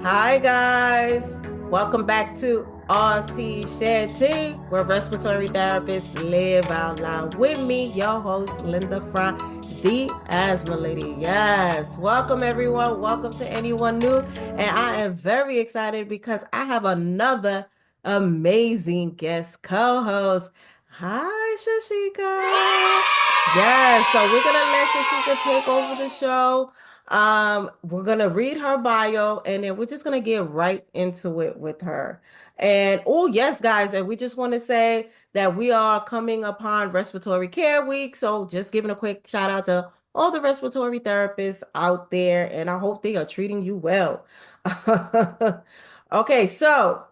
Hi, guys. Welcome back to RT Shed Tea, where respiratory therapists live out loud with me, your host, Linda Fry, the asthma lady. Yes. Welcome, everyone. Welcome to anyone new. And I am very excited because I have another amazing guest co host. Hi, Shashika. Yes. So we're going to let Shashika take over the show. We're gonna read her bio and then we're just gonna get right into it with her. And oh yes, guys, and we just want to say that we are coming upon Respiratory Care Week. So just giving a quick shout out to all the respiratory therapists out there, and I hope they are treating you well. Okay, so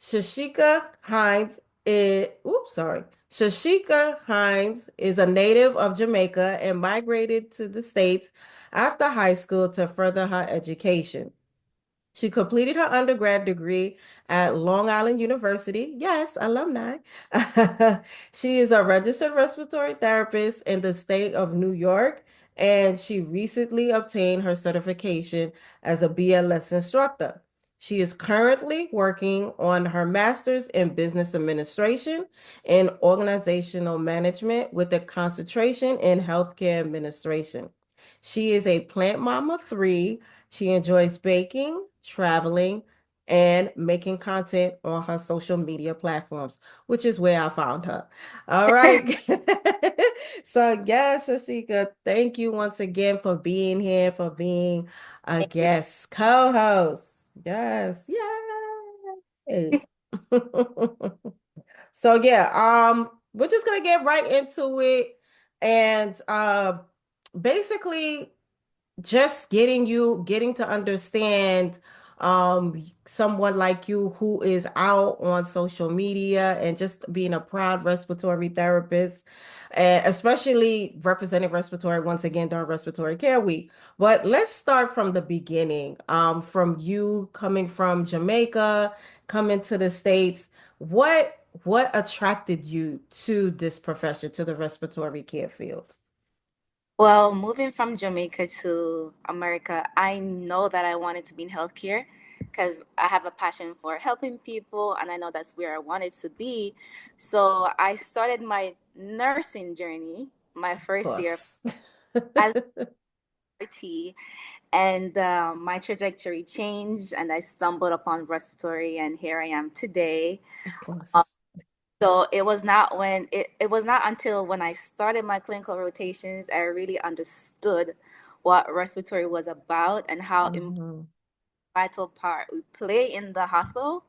Sashika Hynes is, oops, sorry. Sashika Hynes is a native of Jamaica and migrated to the States after high school to further her education. She completed her undergrad degree at Long Island University. Yes, alumni. She is a registered respiratory therapist in the state of New York, and she recently obtained her certification as a BLS instructor. She is currently working on her master's in business administration and organizational management with a concentration in healthcare administration. She is a plant mama three. She enjoys baking, traveling, and making content on her social media platforms, which is where I found her. All right. So, yes, Shashika, thank you once again for being here, for being a Thank you. guest co-host. Yes. Yay. So yeah, we're just gonna get right into it. And basically just getting to understand someone like you who is out on social media and just being a proud respiratory therapist, and especially representing respiratory once again during respiratory care week. But let's start from the beginning, from you coming from Jamaica, coming to the States. What attracted you to this profession, to the respiratory care field? Well, moving from Jamaica to America, I know that I wanted to be in healthcare because I have a passion for helping people and I know that's where I wanted to be. So I started my nursing journey my Of first year course. as a RT, and my trajectory changed and I stumbled upon respiratory and here I am today. Of Um, course. So it was not until when I started my clinical rotations I really understood what respiratory was about and how Mhm. vital part we play in the hospital.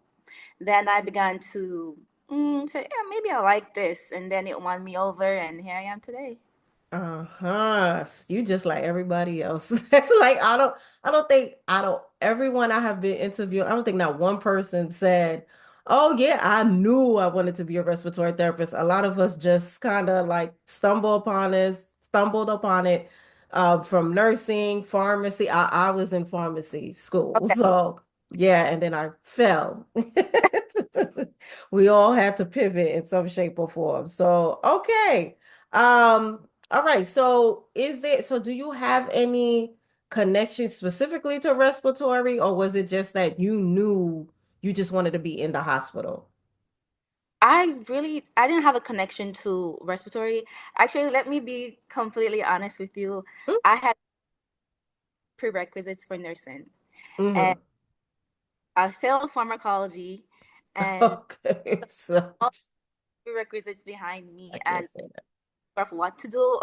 Then I began to say, yeah, maybe I like this, and then it won me over, and here I am today. Uh-huh. You just like everybody else. It's like I don't think out of everyone I have been interviewed, I don't think not one person said, "Oh yeah, I knew I wanted to be a respiratory therapist." A lot of us just kind of like stumbled upon it from nursing, pharmacy. I was in pharmacy school. Okay. So yeah, and then I fell. We all had to pivot in some shape or form. So okay. All right. So do you have any connection specifically to respiratory, or was it just that you knew you just wanted to be in the hospital? I didn't have a connection to respiratory. Actually, let me be completely honest with you. I had prerequisites for nursing, and Mm-hmm. I failed pharmacology, and Okay. So all prerequisites behind I me, can't and say that. of what to do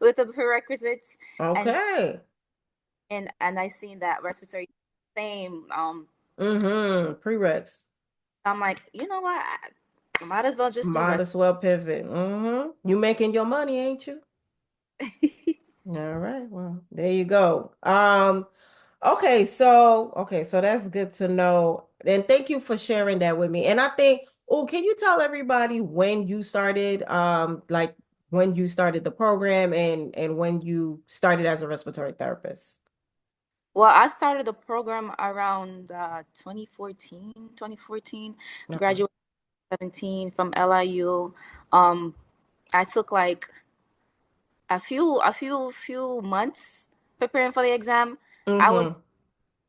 with the prerequisites, and Okay. I seen that respiratory same. Mm-hmm. Prereqs. I'm like, you know what? I might as well just do Might respiratory. as well pivot. Mm-hmm. You making your money, ain't you? All right. Well, there you go. Okay, so that's good to know. And thank you for sharing that with me. And I think, oh, can you tell everybody when you started, like when you started the program and when you started as a respiratory therapist? Well, I started the program around 2014, Okay. graduated 17 from LIU. Um, I took like few months preparing for the exam. I was Mm-hmm.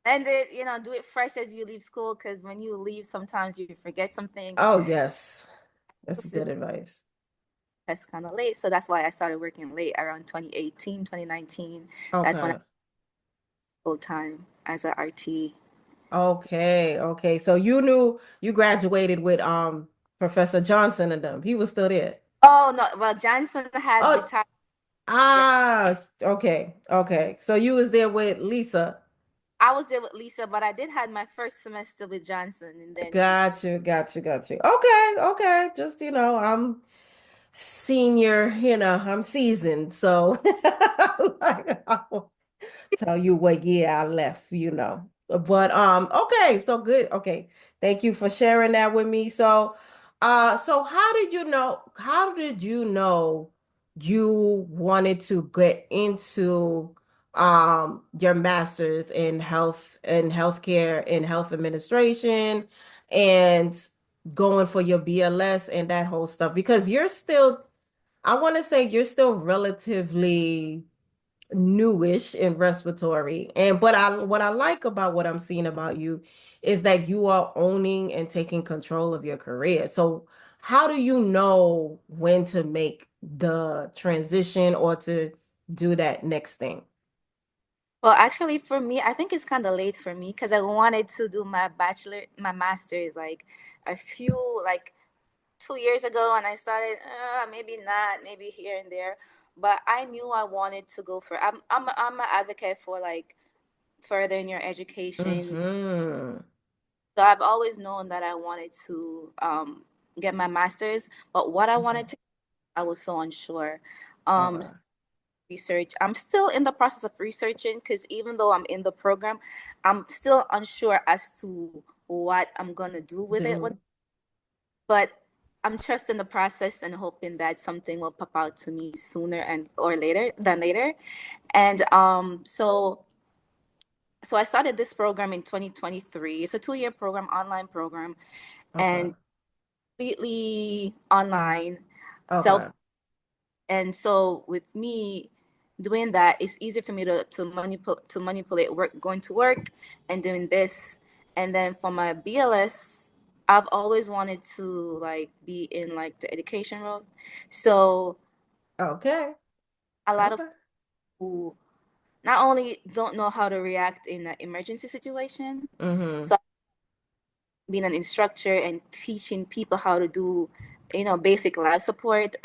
And it, do it fresh as you leave school because when you leave, sometimes you forget some things. Oh, yes. I That's feel good advice. that's kind of late. So that's why I started working late around 2018, 2019. That's when I Okay. full time as a RT. Okay. Okay. So you knew you graduated with Professor Johnson and them. He was still there. Oh no, well Johnson had Oh, retired. Yeah, okay. Okay. So you was there with Lisa. I was there with Lisa, but I did had my first semester with Johnson, and then he. Got you. Got you. Got you. Okay. Okay. Just, I'm senior, I'm seasoned. So like, tell you what year I left, But okay, so good. Okay. Thank you for sharing that with me. So how did you know you wanted to get into your master's in healthcare in health administration and going for your BLS and that whole stuff? Because I want to say you're still relatively newish in respiratory. And but what I like about what I'm seeing about you is that you are owning and taking control of your career. So how do you know when to make the transition or to do that next thing? Well, actually, for me, I think it's kind of late for me because I wanted to do my master's like a few, like 2 years ago, and I started, maybe not, maybe here and there. But I knew I wanted to go for. I'm an advocate for like furthering your education. Mm-hmm. So I've always known that I wanted to get my master's, but what I Okay. wanted to, I was so unsure. Um, Okay. research. I'm still in the process of researching because even though I'm in the program, I'm still unsure as to what I'm gonna do with it. Do But I'm trusting the process and hoping that something will pop out to me sooner and or later than later. And so I started this program in 2023. It's a 2-year program, online program, okay. and completely online, self. Okay. And so with me doing that, it's easier for me to manipulate work, going to work and doing this. And then for my BLS, I've always wanted to like be in like the education road. So Okay. a lot of Okay. people not only don't know how to react in an emergency situation, Mm-hmm. so being an instructor and teaching people how to do, basic life support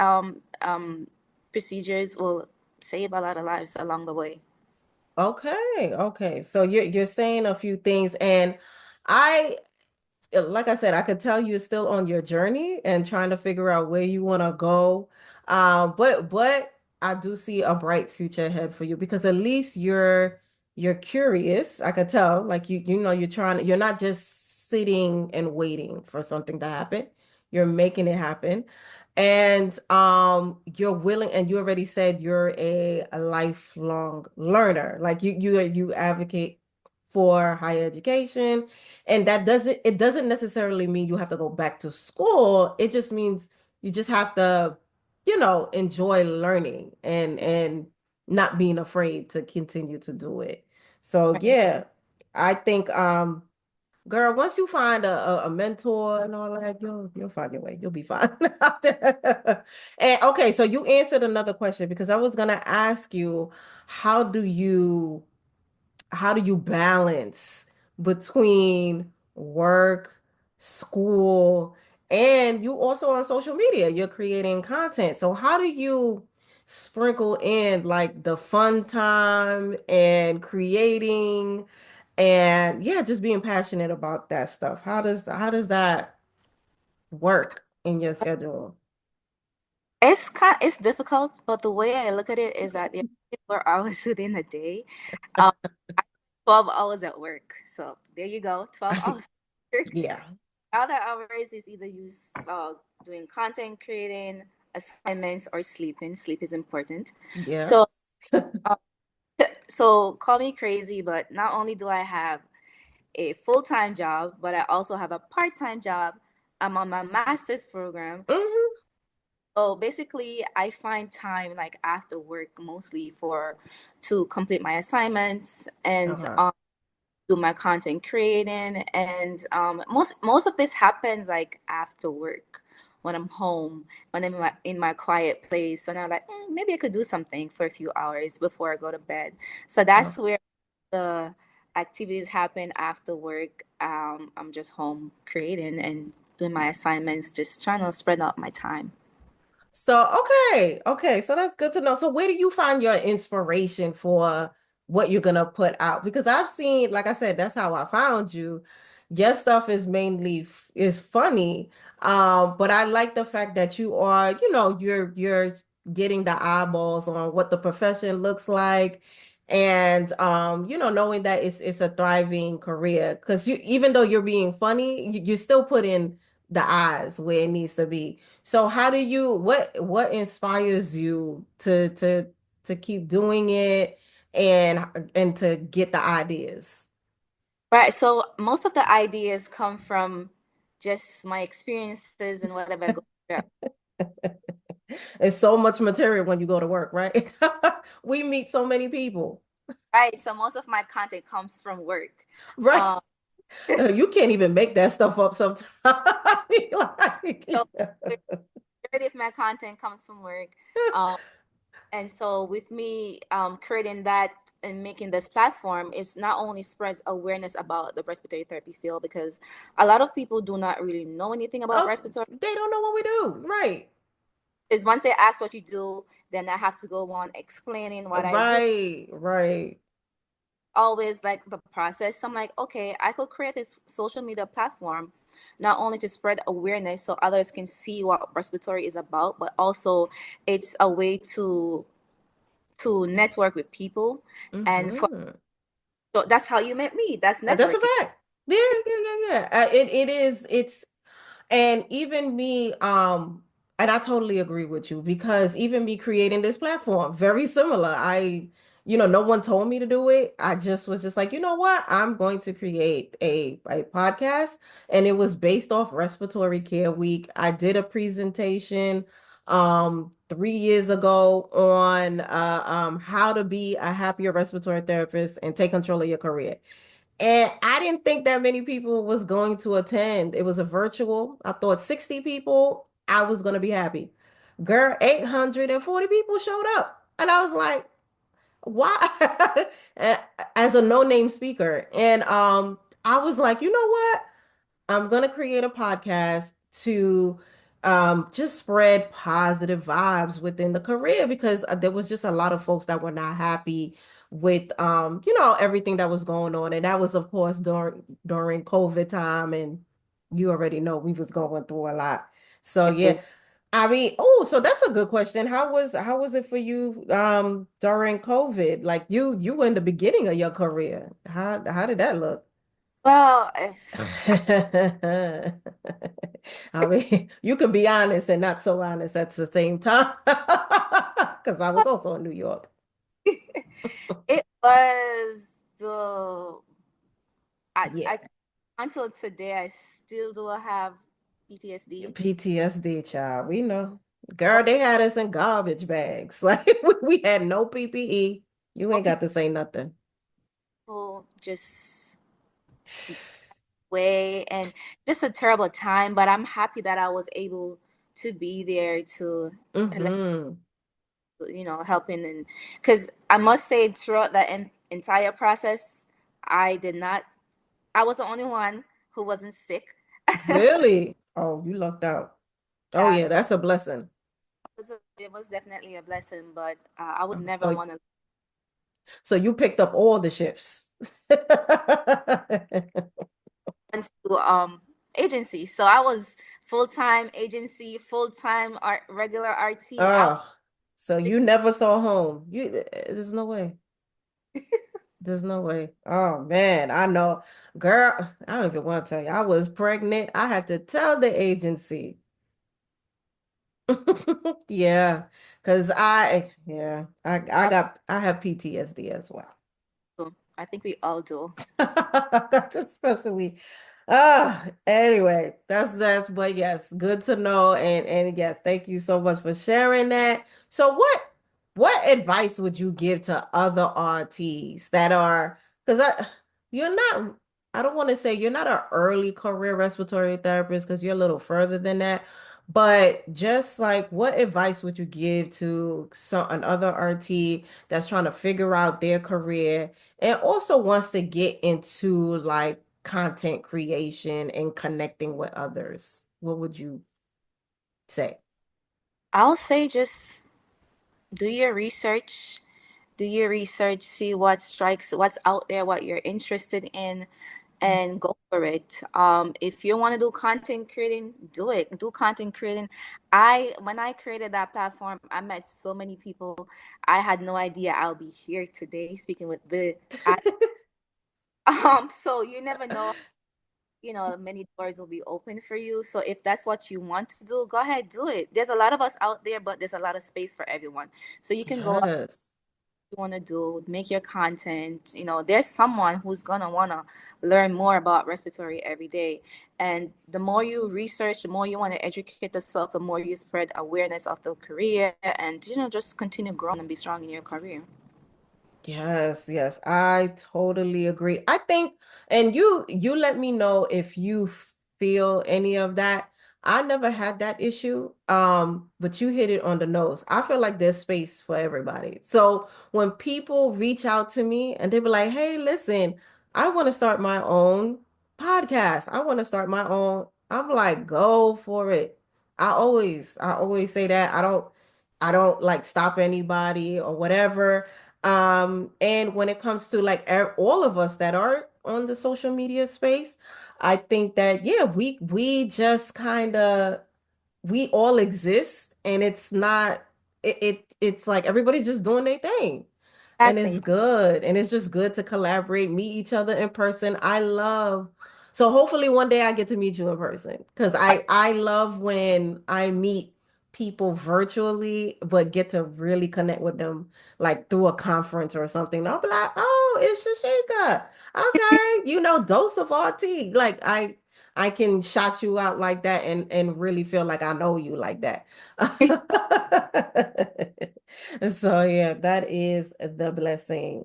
procedures will save a lot of lives along the way. Okay. Okay. So you're saying a few things and I like I said, I could tell you're still on your journey and trying to figure out where you want to go. But I do see a bright future ahead for you because at least you're curious. I could tell, like you're not just sitting and waiting for something to happen. You're making it happen. And you're willing, and you already said you're a lifelong learner. Like you advocate for higher education, and it doesn't necessarily mean you have to go back to school. It just means you just have to, enjoy learning and not being afraid to continue to do it. So yeah, I think girl, once you find a mentor and all that, you'll find your way. You'll be fine. And okay, so you answered another question because I was gonna ask you, how do you how do you balance between work, school, and you also on social media, you're creating content. So how do you sprinkle in like the fun time and creating and yeah, just being passionate about that stuff? How does that work in your schedule? It's difficult, but the way I look at it is that there are 24 hours within a day. Um, 12 hours at work. So there you go, I 12 see. hours at work. Yeah. Other hours is either use doing content creating, assignments, or sleeping. Sleep is important. Yeah. So um, so call me crazy, but not only do I have a full-time job, but I also have a part-time job. I'm on my master's program. Hmm. So basically, I find time like after work mostly for to complete my assignments and Uh-huh. do my content creating, and most of this happens like after work when I'm home, when I'm in my quiet place, and I'm like, maybe I could do something for a few hours before I go to bed. So that's Oh. where the activities happen after work. I'm just home creating and doing my assignments, just trying to spread out my time. So, okay, so that's good to know. So, where do you find your inspiration for what you're gonna put out? Because I've seen, like I said, that's how I found you. Your stuff is mainly is funny, but I like the fact that you are, you're getting the eyeballs on what the profession looks like, and knowing that it's a thriving career. Because you, even though you're being funny, you still put in the eyes where it needs to be. So how do you what inspires you to keep doing it and to get the ideas? Right. So most of the ideas come from just my experiences and whatever I go through. It's so much material when you go to work, right? We meet so many people. Right. So most of my content comes from work. Right. Um, You can't even make that stuff up sometimes. so Like, majority of my content comes from work. Um, and so with me creating that and making this platform is not only spreads awareness about the respiratory therapy field because a lot of people do not really know anything about oh, respiratory. they don't know what we do. Right. Is once they ask what you do, then I have to go on explaining what I do. Right. Right. Always like the process. So I'm like, okay, I could create this social media platform not only to spread awareness so others can see what respiratory is about, but also it's a way to network with people. And for Hmm. so that's how you met me. That's That's a networking. fact. Yeah, yeah. It is. And even me, and I totally agree with you because even me creating this platform, very similar. No one told me to do it. I just was just like, you know what? I'm going to create a podcast, and it was based off Respiratory Care Week. I did a presentation 3 years ago on how to be a happier respiratory therapist and take control of your career. And I didn't think that many people was going to attend. It was a virtual. I thought 60 people, I was going to be happy. Girl, 840 people showed up. And I was like, why? As a no-name speaker. And I was like, you know what? I'm going to create a podcast to just spread positive vibes within the career because there was just a lot of folks that were not happy with everything that was going on. And that was, of course, during COVID time. And you already know we was going through a lot. So yeah, I mean, oh, so that's a good question. How was it for you during COVID? Like you were in the beginning of your career. How did that look? Well, I mean, you can be honest and not so honest at the same time. Because I was also in New York. it was the I Yeah. until today I still do have PTSD. PTSD, child. We know. Girl, they had us in garbage bags. Like we had no PPE. You More ain't got to say nothing. people just way and just a terrible time, but I'm happy that I was able to be there to Mm-hmm. helping and because I must say throughout that entire process I did not I was the only one who wasn't sick. Really? Oh, you lucked out. Oh Yeah, yeah, that's a blessing. it was definitely a blessing, but I would never So want to so you picked up all the shifts. go to agency. So I was full-time agency, full-time art, regular RT. Oh, so you never saw home. There's no way. There's no way. Oh man, I know. Girl, I don't even want to tell you. I was pregnant. I had to tell the agency. Yeah, because I have PTSD as well. I think we all do. Especially anyway, that's but yes, good to know and yes, thank you so much for sharing that. So what advice would you give to other RTs that are because you're not, I don't want to say you're not an early career respiratory therapist because you're a little further than that. But just like what advice would you give to another RT that's trying to figure out their career and also wants to get into like content creation and connecting with others? What would you say? I'll say just do your research. Do your research, see what strikes, what's out there, what you're interested in, and go for it. If you want to do content creating, do it. Do content creating. When I created that platform, I met so many people. I had no idea I'll be here today speaking with the so you never know, many doors will be open for you. So if that's what you want to do, go ahead, do it. There's a lot of us out there, but there's a lot of space for everyone. So you can go Yes. you want to do, make your content. There's someone who's gonna wanna learn more about respiratory every day. And the more you research, the more you want to educate yourself, the more you spread awareness of the career and just continue growing and be strong in your career. Yes, yes, I totally agree. I think, and you let me know if you feel any of that. I never had that issue, but you hit it on the nose. I feel like there's space for everybody. So when people reach out to me and they be like, "Hey, listen, I want to start my own podcast. I want to start my own," I'm like, "Go for it." I always say that. I don't like stop anybody or whatever. And when it comes to like all of us that are on the social media space, I think that yeah, we just kind of we all exist and it's not it's like everybody's just doing their thing. And it's Exactly. good. And it's just good to collaborate, meet each other in person. I love so hopefully one day I get to meet you in person because I love when I meet people virtually but get to really connect with them like through a conference or something. I'll be like, oh, it's Sashika. Okay, dose of RT. Like I can shout you out like that and really feel like I know you like that. So yeah, that is the blessing.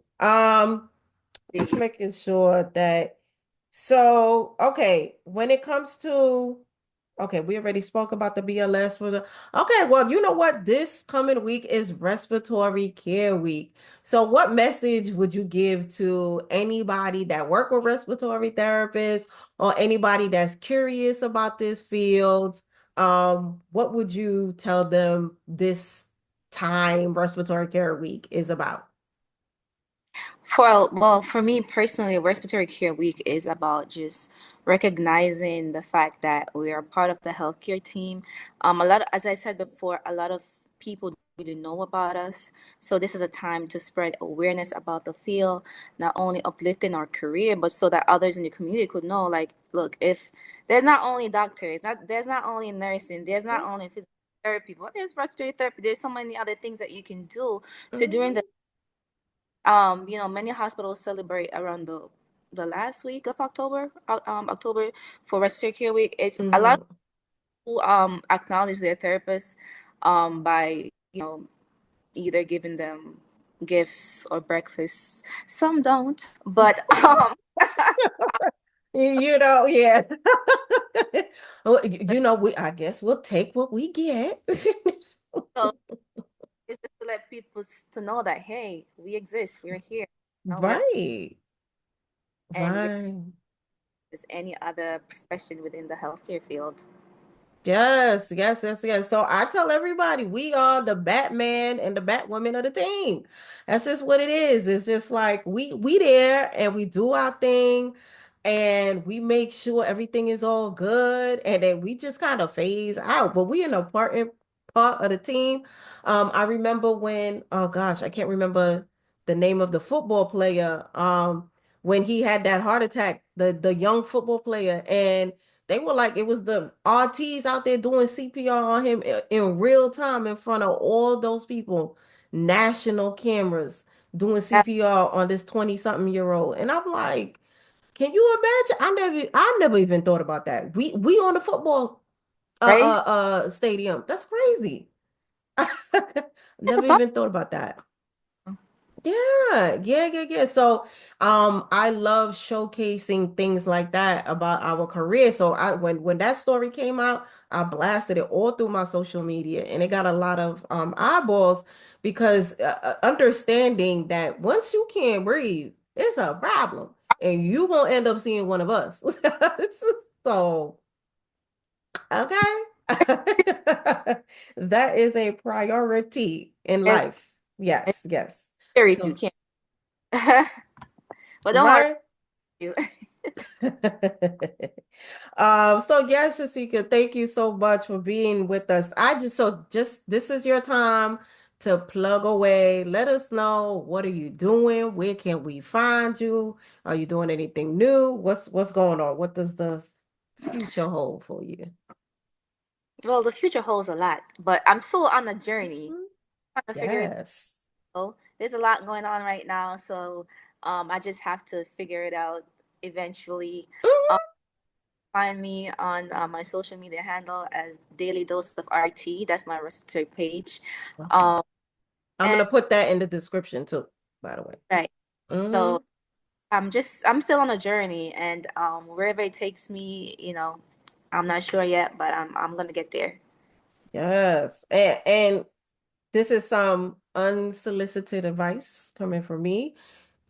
Just making sure that so okay, when it comes to okay, we already spoke about the BLS for the okay, well, you know what? This coming week is Respiratory Care Week. So what message would you give to anybody that work with respiratory therapists or anybody that's curious about this field? What would you tell them this time Respiratory Care Week is about? For me personally, Respiratory Care Week is about just recognizing the fact that we are part of the healthcare team. As I said before, a lot of people don't really know about us. So this is a time to spread awareness about the field, not only uplifting our career, but so that others in the community could know, like, look, if there's not only doctors, there's not only nursing, there's not only physical therapy, but there's respiratory therapy. There's so many other things that you can do to during Mhm. the many hospitals celebrate around the last week of October for Respiratory Care Week. It's a lot of Mhm. people acknowledge their therapists by either giving them gifts or breakfast. Some don't, but Yeah. Well, we I guess we'll take what we get. so it's just to let people to know that hey, we exist, we're here. We're Right. and we're Right. as any other profession within the healthcare field. Yes, yes, yes, yes. So I tell everybody we are the Batman and the Batwoman of the team. That's just what it is. It's just like we there and we do our thing and we make sure everything is all good and then we just kind of phase out. But we an important part of the team. I remember when, oh gosh, I can't remember the name of the football player. When he had that heart attack, the young football player and they were like, it was the RTs out there doing CPR on him in real time in front of all those people, national cameras doing That, CPR on this 20-something-year-old. And I'm like, can you imagine? I never even thought about that. We on the football right? stadium. That's crazy. Never Never thought. even thought about that. Yeah. So, I love showcasing things like that about our career. So, when that story came out, I blasted it all through my social media, and it got a lot of eyeballs because understanding that once you can't breathe, it's a problem, and you gonna end up seeing one of us. So, okay, that is a priority in It's, life. it's Yes. scary if you So, can't. But don't worry, right. you. So yes, Jessica, thank you so much for being with us. Just this is your time to plug away. Let us know, what are you doing? Where can we find you? Are you doing anything new? What's going on? What does the future hold for you? Well, the future holds a lot, but I'm still on the journey, Mhm. trying to figure it Yes. out. There's a lot going on right now, so I just have to figure it out eventually. Um, Mhm. Find me on my social media handle as Daily Dose of RT. That's my respiratory page. Okay. Um, I'm and gonna put that in the description too, by the way. right, Hmm. so I'm still on a journey, and wherever it takes me, I'm not sure yet, but I'm gonna get there. Yes. And this is some unsolicited advice coming from me.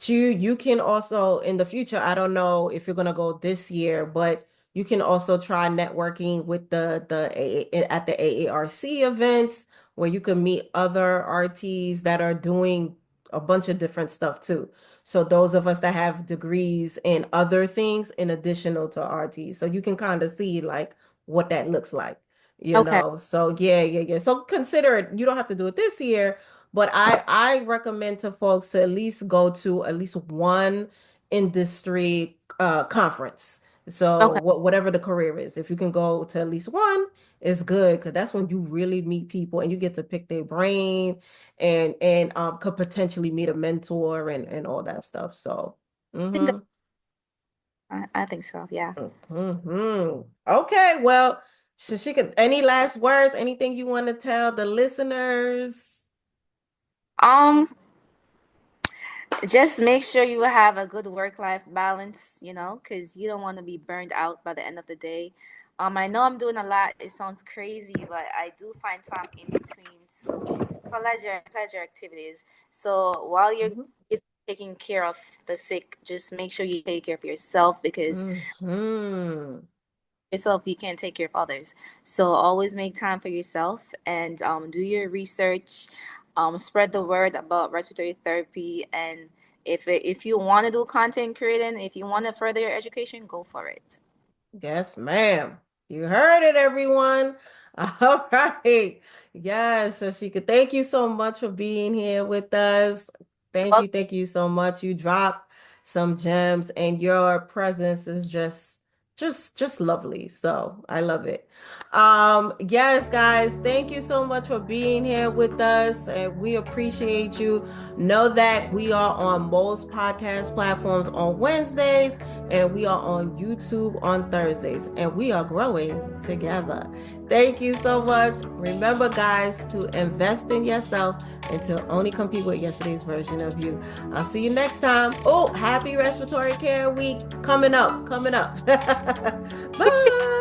You can also in the future, I don't know if you're gonna go this year, but you can also try networking with at the AARC events where you can meet other RTs that are doing a bunch of different stuff too. So those of us that have degrees in other things in additional to RT, so you can kind of see like what that looks like, you Okay. know. So yeah. So consider it. You don't have to do it this year, but I recommend to folks to at least go to at least one industry conference. So Okay. whatever the career is, if you can go to at least one, it's good because that's when you really meet people and you get to pick their brain and could potentially meet a mentor and all that stuff. So, I think that, mm-hmm. I think so. Yeah. Mm-hmm. Okay, well, Shashika, any last words? Anything you want to tell the listeners? Um, just make sure you have a good work-life balance, because you don't want to be burned out by the end of the day. I know I'm doing a lot. It sounds crazy, but I do find time in between for leisure and pleasure activities. So while you're Mhm. taking care of the sick, just make sure you take care of yourself because Mhm. yourself, you can't take care of others. So always make time for yourself and do your research, spread the word about respiratory therapy, and if you want to do content creating, if you want to further your education, go for it. Yes, ma'am. You heard it, everyone. All right. Yes, Shashika, thank you so much for being here with us. Well, Thank you so much. You dropped some gems and your presence is just lovely. So I love it. Yes, guys, thank you so much for being here with us, and we appreciate you. Know that we are on most podcast platforms on Wednesdays and we are on YouTube on Thursdays, and we are growing together. Thank you so much. Remember, guys, to invest in yourself and to only compete with yesterday's version of you. I'll see you next time. Oh, happy Respiratory Care Week coming up. Bye.